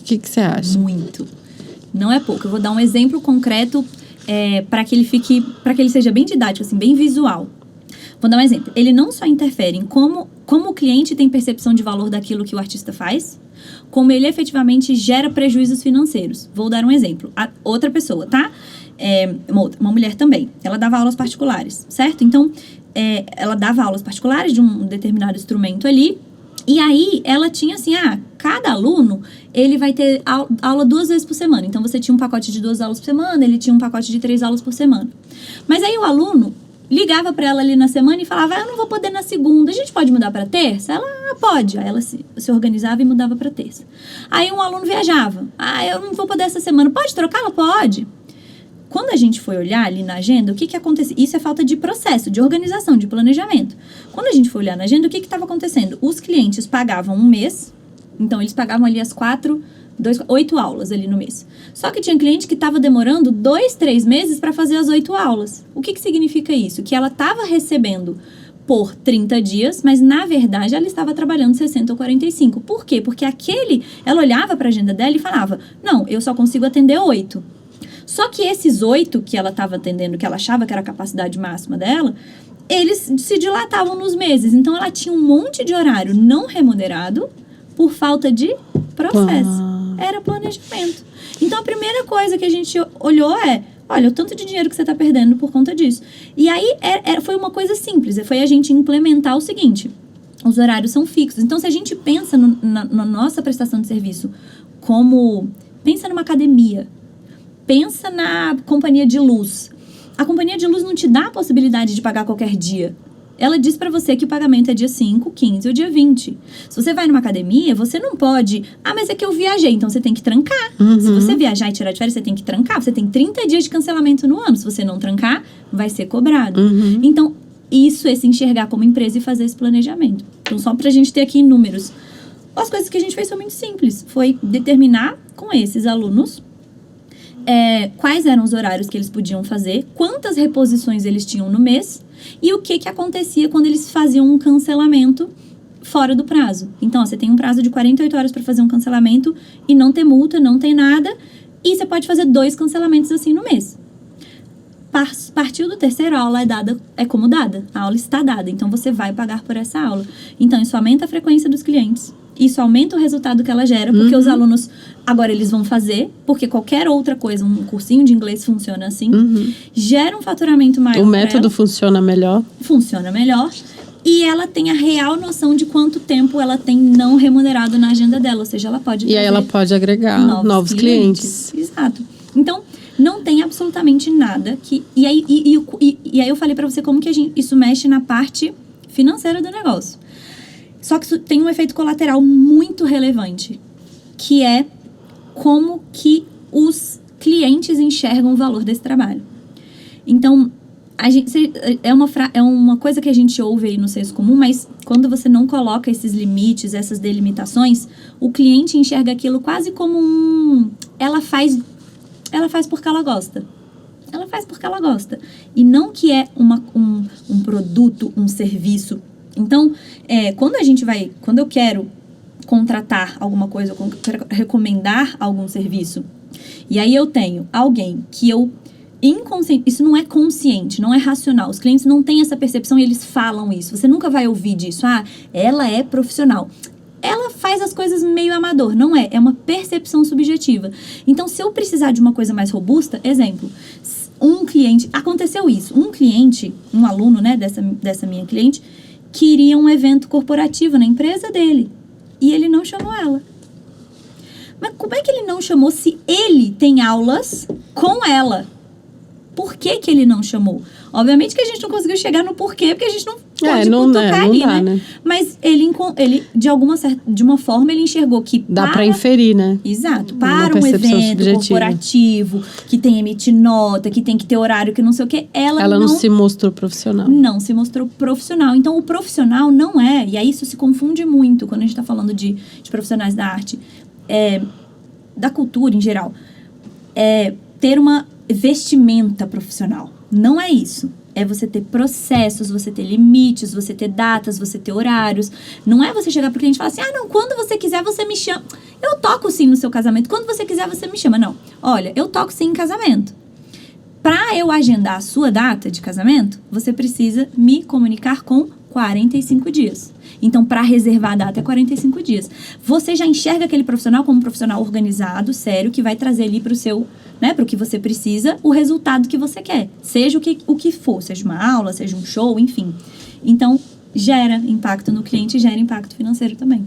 que você acha? Muito. Não é pouco. Eu vou dar um exemplo concreto para que ele seja bem didático, assim, bem visual. Vou dar um exemplo. Ele não só interfere em como o cliente tem percepção de valor daquilo que o artista faz, como ele efetivamente gera prejuízos financeiros. Vou dar um exemplo. A outra pessoa, tá? Uma mulher também. Ela dava aulas particulares, certo? Então, ela dava aulas particulares de um determinado instrumento ali. E aí, ela tinha assim, cada aluno, ele vai ter aula 2 vezes por semana. Então, você tinha um pacote de 2 aulas por semana, ele tinha um pacote de 3 aulas por semana. Mas aí, o aluno ligava pra ela ali na semana e falava, eu não vou poder na segunda, a gente pode mudar pra terça? Ela, pode. Aí ela se organizava e mudava pra terça. Aí um aluno viajava, eu não vou poder essa semana, pode trocar? Ela pode. Quando a gente foi olhar ali na agenda, o que acontecia? Isso é falta de processo, de organização, de planejamento. Quando a gente foi olhar na agenda, o que estava acontecendo? Os clientes pagavam um mês, então eles pagavam ali 8 aulas ali no mês. Só que tinha cliente que estava demorando 2, 3 meses para fazer as 8 aulas. O que significa isso? Que ela estava recebendo por 30 dias, mas na verdade ela estava trabalhando 60 ou 45. Por quê? Porque ela olhava para a agenda dela e falava, não, eu só consigo atender 8. Só que esses 8 que ela estava atendendo, que ela achava que era a capacidade máxima dela, eles se dilatavam nos meses. Então, ela tinha um monte de horário não remunerado por falta de processo. Era planejamento. Então, a primeira coisa que a gente olhou olha, o tanto de dinheiro que você está perdendo por conta disso. E aí, foi uma coisa simples. Foi a gente implementar o seguinte. Os horários são fixos. Então, se a gente pensa na nossa prestação de serviço pensa numa academia, pensa na companhia de luz. A companhia de luz não te dá a possibilidade de pagar qualquer dia. Ela diz pra você que o pagamento é dia 5, 15 ou dia 20. Se você vai numa academia, você não pode... mas é que eu viajei, então você tem que trancar. Uhum. Se você viajar e tirar de férias, você tem que trancar. Você tem 30 dias de cancelamento no ano. Se você não trancar, vai ser cobrado. Uhum. Então, isso é se enxergar como empresa e fazer esse planejamento. Então, só pra gente ter aqui números. As coisas que a gente fez são muito simples. Foi determinar com esses alunos quais eram os horários que eles podiam fazer, quantas reposições eles tinham no mês e o que acontecia quando eles faziam um cancelamento fora do prazo. Então, você tem um prazo de 48 horas para fazer um cancelamento e não tem multa, não tem nada, e você pode fazer 2 cancelamentos assim no mês. Partiu do terceiro, a aula é como dada. A aula está dada, então você vai pagar por essa aula. Então, isso aumenta a frequência dos clientes. Isso aumenta o resultado que ela gera, porque os alunos, agora eles vão fazer, porque qualquer outra coisa, um cursinho de inglês funciona assim, gera um faturamento maior. O método funciona melhor. Funciona melhor. E ela tem a real noção de quanto tempo ela tem não remunerado na agenda dela, ou seja, ela pode... E aí ela pode agregar novos clientes. Exato. Então, não tem absolutamente nada que... E aí eu falei pra você como que isso mexe na parte financeira do negócio. Só que isso tem um efeito colateral muito relevante, que é como que os clientes enxergam o valor desse trabalho. Então, é uma coisa que a gente ouve aí no senso comum, mas quando você não coloca esses limites, essas delimitações, o cliente enxerga aquilo quase como ela faz porque ela gosta. Ela faz porque ela gosta. E não que é um produto, um serviço. Então, quando eu quero contratar alguma coisa, eu quero recomendar algum serviço, e aí eu tenho alguém que isso não é consciente, não é racional. Os clientes não têm essa percepção e eles falam isso. Você nunca vai ouvir disso. Ela é profissional. Ela faz as coisas meio amador. Não é. É uma percepção subjetiva. Então, se eu precisar de uma coisa mais robusta, exemplo, aconteceu isso. Um aluno, né, dessa minha cliente, queria um evento corporativo na empresa dele. E ele não chamou ela. Mas como é que ele não chamou se ele tem aulas com ela? Por que ele não chamou? Obviamente que a gente não conseguiu chegar no porquê, porque a gente não pode cutucar ali, né? Mas ele de uma forma, ele enxergou que... Dá pra inferir, né? Exato. Para um evento corporativo, que tem emitir nota, que tem que ter horário, que não sei o quê, ela não se mostrou profissional. Não se mostrou profissional. Então, o profissional não é... E aí, isso se confunde muito quando a gente tá falando de profissionais da arte. Da cultura, em geral. Ter uma vestimenta profissional. Não é isso. É você ter processos, você ter limites, você ter datas, você ter horários. Não é você chegar pro cliente e falar assim, não, quando você quiser, você me chama. Eu toco sim no seu casamento, quando você quiser, você me chama. Não, olha, eu toco sim em casamento. Para eu agendar a sua data de casamento, você precisa me comunicar com 45 dias. Então, para reservar a data é 45 dias. Você já enxerga aquele profissional como um profissional organizado, sério, que vai trazer ali para o seu, né, para o que você precisa, o resultado que você quer. Seja o que for, seja uma aula, seja um show, enfim. Então, gera impacto no cliente e gera impacto financeiro também.